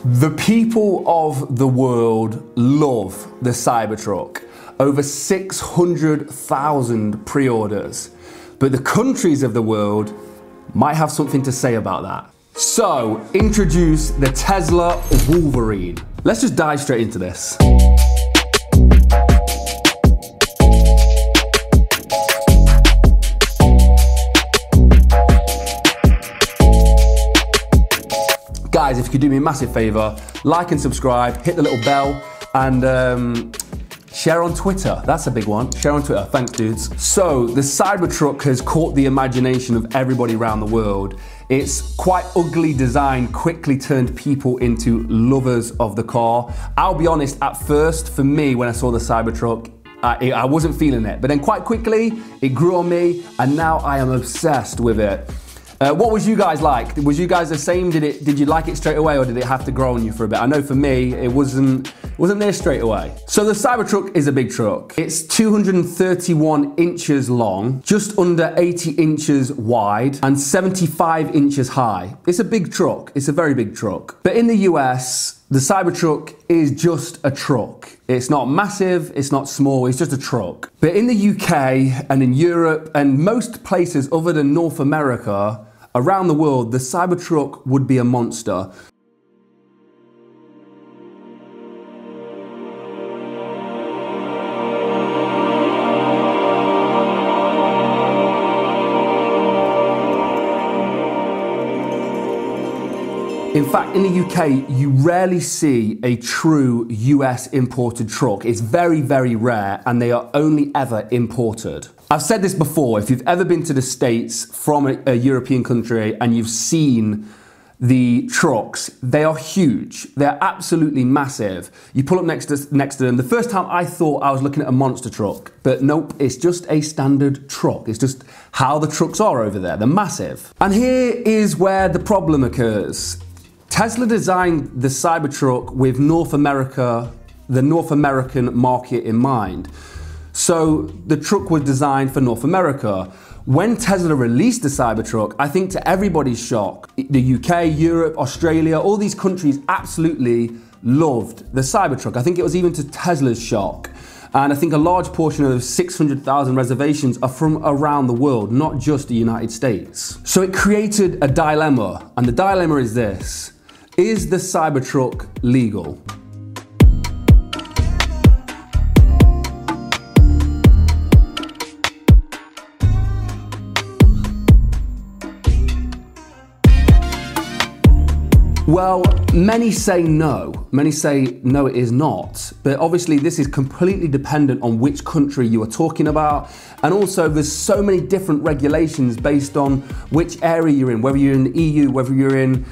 The people of the world love the Cybertruck. Over 600,000 pre-orders. But the countries of the world might have something to say about that. So, introduce the Tesla Wolverine. Let's just dive straight into this. Guys, if you could do me a massive favor, like and subscribe, hit the little bell, and share on Twitter. That's a big one. Share on Twitter. Thanks, dudes. So, the Cybertruck has caught the imagination of everybody around the world. Its quite ugly design quickly turned people into lovers of the car. I'll be honest, at first, for me, when I saw the Cybertruck, I wasn't feeling it. But then quite quickly, it grew on me, and now I am obsessed with it. What was you guys like? Was you guys the same? Did you like it straight away, or did it have to grow on you for a bit? I know for me, it wasn't there straight away. So the Cybertruck is a big truck. It's 231 inches long, just under 80 inches wide, and 75 inches high. It's a big truck. It's a very big truck. But in the US, the Cybertruck is just a truck. It's not massive, it's not small, it's just a truck. But in the UK and in Europe and most places other than North America, around the world, the Cybertruck would be a monster. In fact, in the UK, you rarely see a true US imported truck. It's very, very rare, and they are only ever imported. I've said this before, if you've ever been to the States from a European country and you've seen the trucks, they are huge. They're absolutely massive. You pull up next to them. The first time I thought I was looking at a monster truck, but nope, it's just a standard truck. It's just how the trucks are over there. They're massive. And here is where the problem occurs. Tesla designed the Cybertruck with the North American market in mind. So the truck was designed for North America. When Tesla released the Cybertruck, I think to everybody's shock, the UK, Europe, Australia, all these countries absolutely loved the Cybertruck. I think it was even to Tesla's shock. And I think a large portion of those 600,000 reservations are from around the world, not just the United States. So it created a dilemma, and the dilemma is this. Is the Cybertruck legal? Well, many say no. Many say no, it is not. But obviously this is completely dependent on which country you are talking about. And also there's so many different regulations based on which area you're in, whether you're in the EU, whether you're in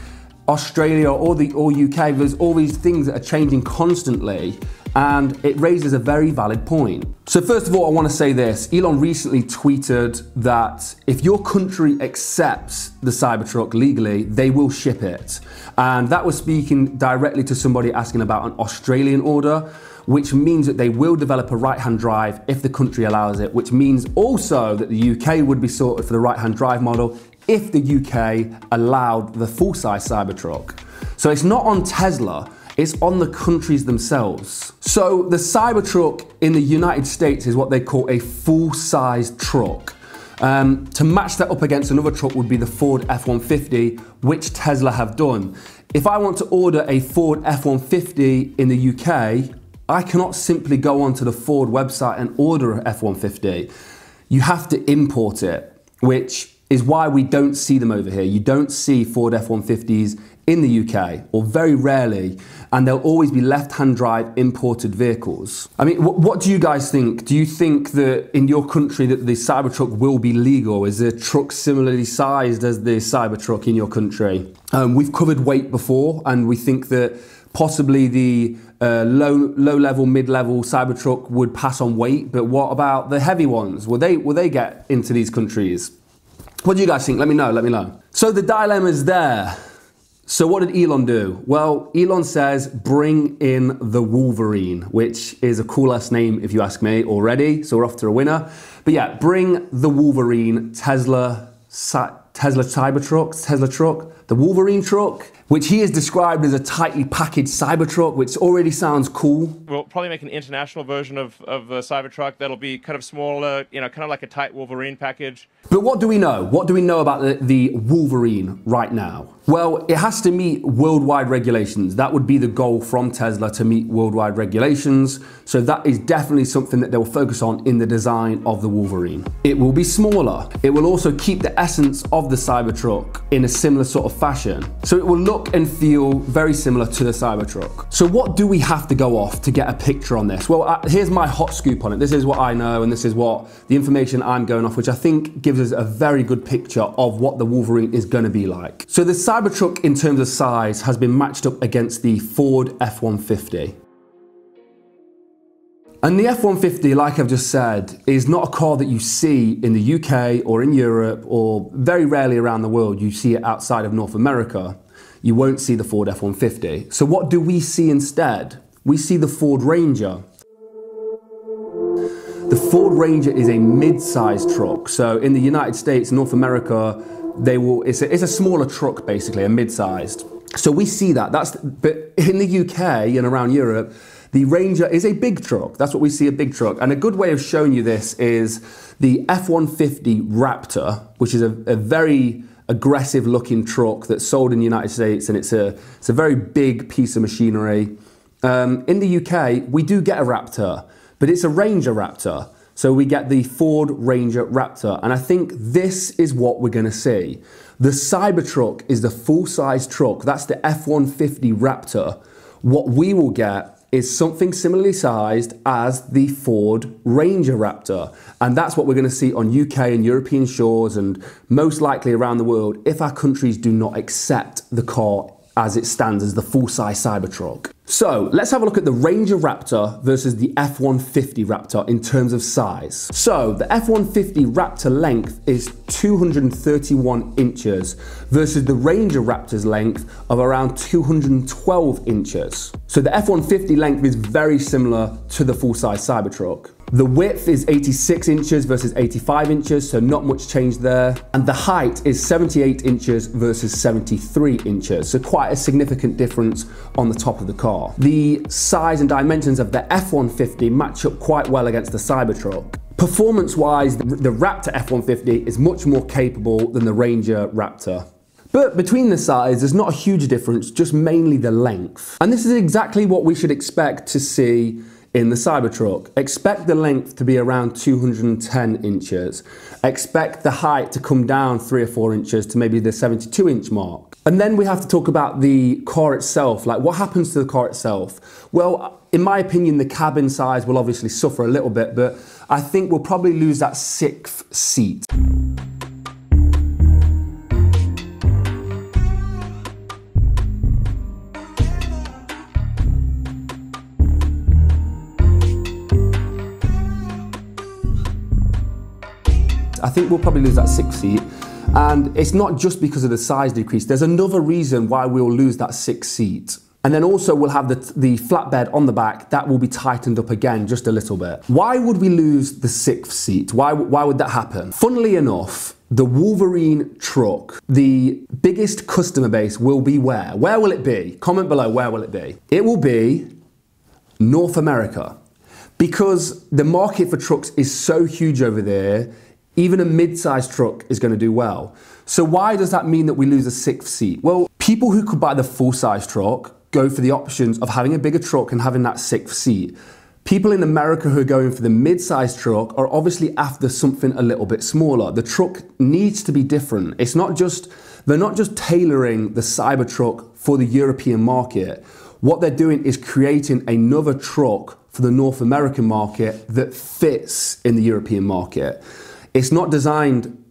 Australia or UK. There's all these things that are changing constantly, and it raises a very valid point. So first of all, I want to say this. Elon recently tweeted that if your country accepts the Cybertruck legally, they will ship it. And that was speaking directly to somebody asking about an Australian order, which means that they will develop a right-hand drive if the country allows it, which means also that the UK would be sorted for the right-hand drive model if the UK allowed the full-size Cybertruck. So it's not on Tesla, it's on the countries themselves. So the Cybertruck in the United States is what they call a full-size truck. To match that up against another truck would be the Ford F-150, which Tesla have done. If I want to order a Ford F-150 in the UK, I cannot simply go onto the Ford website and order an F-150. You have to import it, which is why we don't see them over here. You don't see Ford F-150s in the UK, or very rarely, and they'll always be left-hand drive imported vehicles. I mean, what do you guys think? Do you think that in your country that the Cybertruck will be legal? Is the truck similarly sized as the Cybertruck in your country? We've covered weight before, and we think that possibly the low-level, mid-level Cybertruck would pass on weight, but what about the heavy ones? Will they get into these countries? What do you guys think? Let me know. So the dilemma is there. So what did Elon do? Well, Elon says, bring in the Wolverine, which is a cool-ass name if you ask me already. So we're off to a winner. But yeah, bring the Wolverine Tesla Cybertruck, Tesla truck, the Wolverine truck, which he has described as a tightly packaged Cybertruck, which already sounds cool. We'll probably make an international version of the Cybertruck that'll be kind of smaller, you know, kind of like a tight Wolverine package. But what do we know? What do we know about the Wolverine right now? Well, it has to meet worldwide regulations. That would be the goal from Tesla, to meet worldwide regulations. So that is definitely something that they will focus on in the design of the Wolverine. It will be smaller. It will also keep the essence of the Cybertruck in a similar sort of fashion. So it will look and feel very similar to the Cybertruck. So what do we have to go off to get a picture on this? Well, here's my hot scoop on it. This is what I know, and this is what the information I'm going off, which I think gives us a very good picture of what the Wolverine is going to be like. So the Cybertruck, in terms of size, has been matched up against the Ford F-150. And the F-150, like I've just said, is not a car that you see in the UK or in Europe, or very rarely around the world. You see it outside of North America. You won't see the Ford F-150. So what do we see instead? We see the Ford Ranger. The Ford Ranger is a mid-sized truck. So in the United States, North America, it's a smaller truck, basically, a mid-sized. So we see that. But in the UK and around Europe, the Ranger is a big truck. That's what we see, a big truck. And a good way of showing you this is the F-150 Raptor, which is a very aggressive looking truck that's sold in the United States, and it's a very big piece of machinery. In the UK, we do get a Raptor, but it's a Ranger Raptor. So we get the Ford Ranger Raptor, and I think this is what we're gonna see. The Cybertruck is the full-size truck. That's the F-150 Raptor. What we will get is something similarly sized as the Ford Ranger Raptor. And that's what we're gonna see on UK and European shores, and most likely around the world, if our countries do not accept the car as it stands as the full-size Cybertruck. So let's have a look at the Ranger Raptor versus the F-150 Raptor in terms of size. So the F-150 Raptor length is 231 inches versus the Ranger Raptor's length of around 212 inches. So the F-150 length is very similar to the full-size Cybertruck. The width is 86 inches versus 85 inches, so not much change there. And the height is 78 inches versus 73 inches, so quite a significant difference on the top of the car. The size and dimensions of the F-150 match up quite well against the Cybertruck. Performance-wise, the Raptor F-150 is much more capable than the Ranger Raptor. But between the size, there's not a huge difference, just mainly the length. And this is exactly what we should expect to see in the Cybertruck. Expect the length to be around 210 inches. Expect the height to come down 3 or 4 inches to maybe the 72-inch mark. And then we have to talk about the car itself. Like, what happens to the car itself? Well, in my opinion, the cabin size will obviously suffer a little bit, but I think we'll probably lose that 6th seat. I think we'll probably lose that 6th seat, and it's not just because of the size decrease. There's another reason why we'll lose that 6th seat. And then also we'll have the flatbed on the back that will be tightened up again just a little bit. Why would we lose the 6th seat? Why would that happen? Funnily enough, the Wolverine truck, the biggest customer base will be where? Where will it be? Comment below, where will it be? It will be North America, because the market for trucks is so huge over there. Even a mid-sized truck is going to do well. So why does that mean that we lose a 6th seat? Well, people who could buy the full-size truck go for the options of having a bigger truck and having that 6th seat. People in America who are going for the mid-sized truck are obviously after something a little bit smaller. The truck needs to be different. They're not just tailoring the Cybertruck for the European market. What they're doing is creating another truck for the North American market that fits in the European market. It's not designed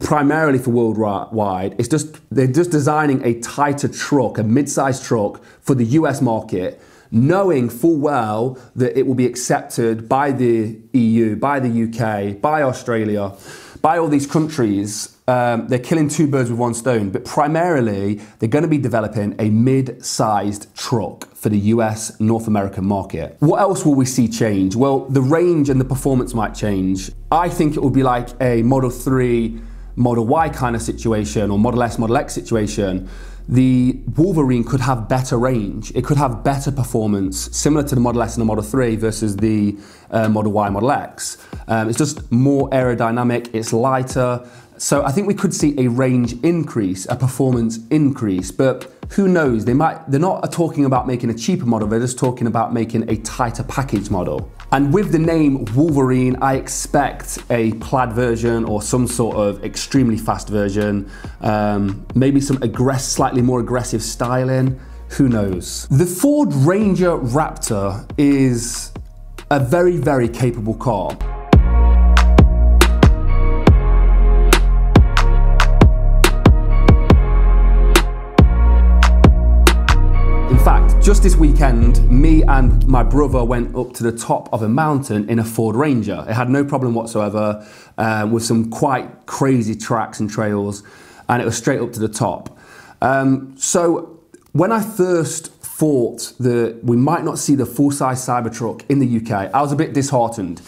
primarily for worldwide. They're just designing a tighter truck, a mid-sized truck for the US market, knowing full well that it will be accepted by the EU, by the UK, by Australia, by all these countries. They're killing 2 birds with 1 stone, but primarily they're going to be developing a mid-sized truck for the US North American market. What else will we see change? Well, the range and the performance might change. I think it will be like a Model 3 Model Y kind of situation or Model S, Model X situation, the Wolverine could have better range. It could have better performance, similar to the Model S and the Model 3 versus the Model Y, Model X. It's just more aerodynamic, it's lighter. So I think we could see a range increase, a performance increase, but who knows? They're not talking about making a cheaper model, they're just talking about making a tighter package model. And with the name Wolverine, I expect a plaid version or some sort of extremely fast version, maybe some slightly more aggressive styling, who knows? The Ford Ranger Raptor is a very, very capable car. Just this weekend, me and my brother went up to the top of a mountain in a Ford Ranger. It had no problem whatsoever, with some quite crazy tracks and trails, and it was straight up to the top. So when I first thought that we might not see the full-size Cybertruck in the UK, I was a bit disheartened.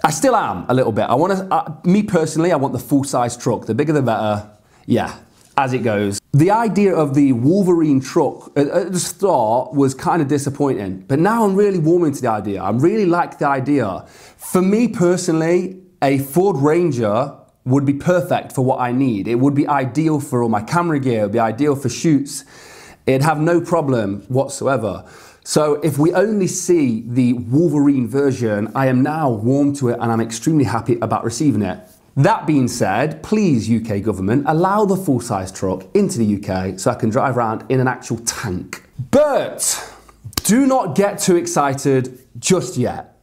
I still am a little bit. Me personally, I want the full-size truck. The bigger the better. Yeah, as it goes. The idea of the Wolverine truck at the start was kind of disappointing, but now I'm really warming to the idea. I really like the idea. For me personally, a Ford Ranger would be perfect for what I need. It would be ideal for all my camera gear, it would be ideal for shoots. It'd have no problem whatsoever. So if we only see the Wolverine version, I am now warm to it and I'm extremely happy about receiving it. That being said, please UK government, allow the full-size truck into the UK so I can drive around in an actual tank. But do not get too excited just yet,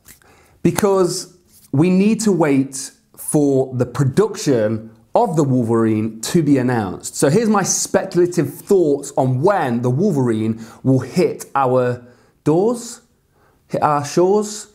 because we need to wait for the production of the Wolverine to be announced. So here's my speculative thoughts on when the Wolverine will hit our doors, hit our shores,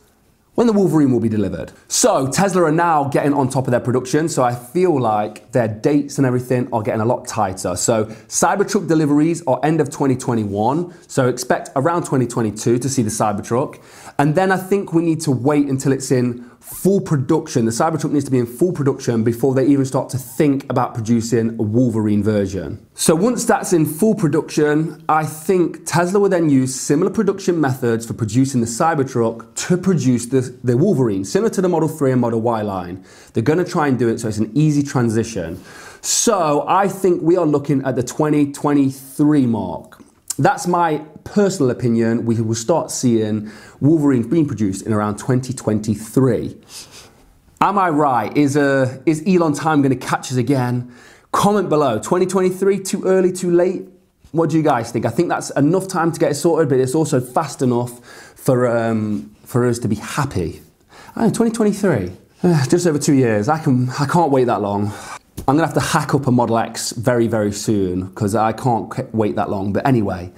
when the Wolverine will be delivered. So Tesla are now getting on top of their production, so I feel like their dates and everything are getting a lot tighter. So Cybertruck deliveries are end of 2021, so expect around 2022 to see the Cybertruck. And then I think we need to wait until it's in full production. The Cybertruck needs to be in full production before they even start to think about producing a Wolverine version. So once that's in full production, I think Tesla will then use similar production methods for producing the Cybertruck to produce the Wolverine, similar to the Model 3 and Model Y line. They're gonna try and do it so it's an easy transition. So I think we are looking at the 2023 mark. That's my personal opinion. We will start seeing Wolverines being produced in around 2023. Am I right? Is Elon time going to catch us again? Comment below. 2023, too early, too late? What do you guys think? I think that's enough time to get it sorted, but it's also fast enough for us to be happy. I know, 2023, just over 2 years. I can't wait that long. I'm gonna have to hack up a Model X very, very soon because I can't wait that long. But anyway,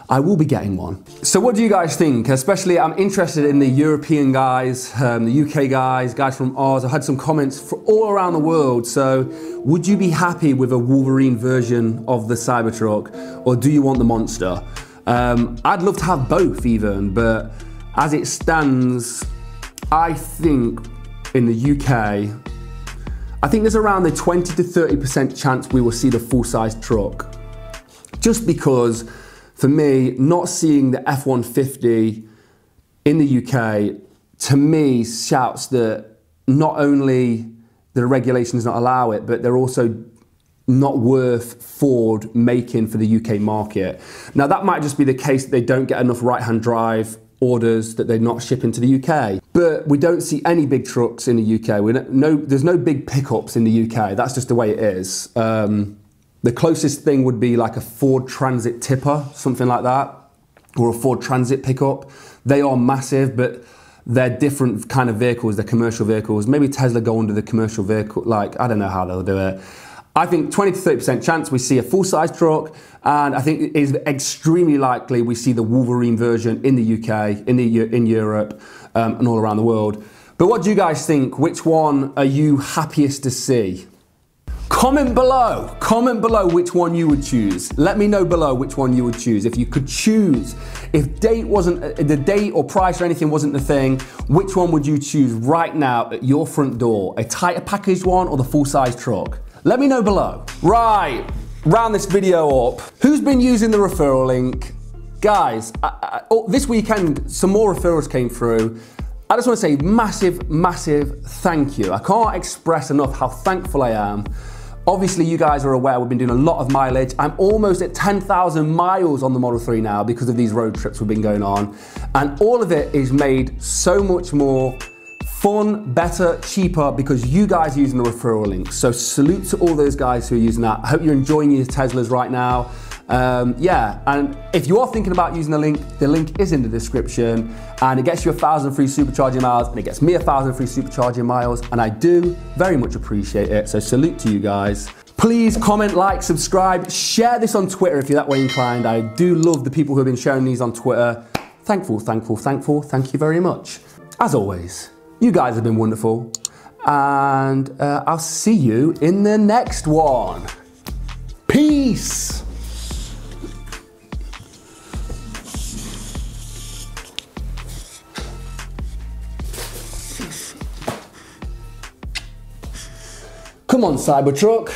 I will be getting one. So what do you guys think? Especially, I'm interested in the European guys, the UK guys from Oz. I've had some comments from all around the world. So would you be happy with a Wolverine version of the Cybertruck, or do you want the monster? I'd love to have both even, but as it stands, I think in the UK, I think there's around a 20 to 30% chance we will see the full-size truck. Just because, for me, not seeing the F-150 in the UK, to me, shouts that not only the regulations not allow it, but they're also not worth Ford making for the UK market. Now, that might just be the case that they don't get enough right-hand drive orders that they're not shipping to the UK. But we don't see any big trucks in the UK. There's no big pickups in the UK. That's just the way it is. The closest thing would be like a Ford Transit tipper, something like that, or a Ford Transit pickup. They are massive, but they're different kind of vehicles. They're commercial vehicles. Maybe Tesla go under the commercial vehicle, like, I don't know how they'll do it. I think 20 to 30% chance we see a full-size truck, and I think it is extremely likely we see the Wolverine version in the UK, in Europe, and all around the world. But what do you guys think? Which one are you happiest to see? Comment below which one you would choose. Let me know below which one you would choose. If you could choose, if date wasn't, the date or price or anything wasn't the thing, which one would you choose right now at your front door? A tighter packaged one or the full-size truck? Let me know below. Right, round this video up. Who's been using the referral link? Guys, this weekend, some more referrals came through. I just want to say massive thank you. I can't express enough how thankful I am. Obviously, you guys are aware we've been doing a lot of mileage. I'm almost at 10,000 miles on the Model 3 now because of these road trips we've been going on. And all of it is made so much more fun, better, cheaper because you guys are using the referral link. So salute to all those guys who are using that. I hope you're enjoying your Teslas right now. Yeah, and if you are thinking about using the link is in the description, and it gets you 1,000 free supercharging miles, and it gets me 1,000 free supercharging miles, and I do very much appreciate it, so salute to you guys. Please comment, like, subscribe, share this on Twitter if you're that way inclined. I do love the people who have been sharing these on Twitter. Thankful, thank you very much. As always, you guys have been wonderful, and I'll see you in the next one. Peace! Come on, Cybertruck.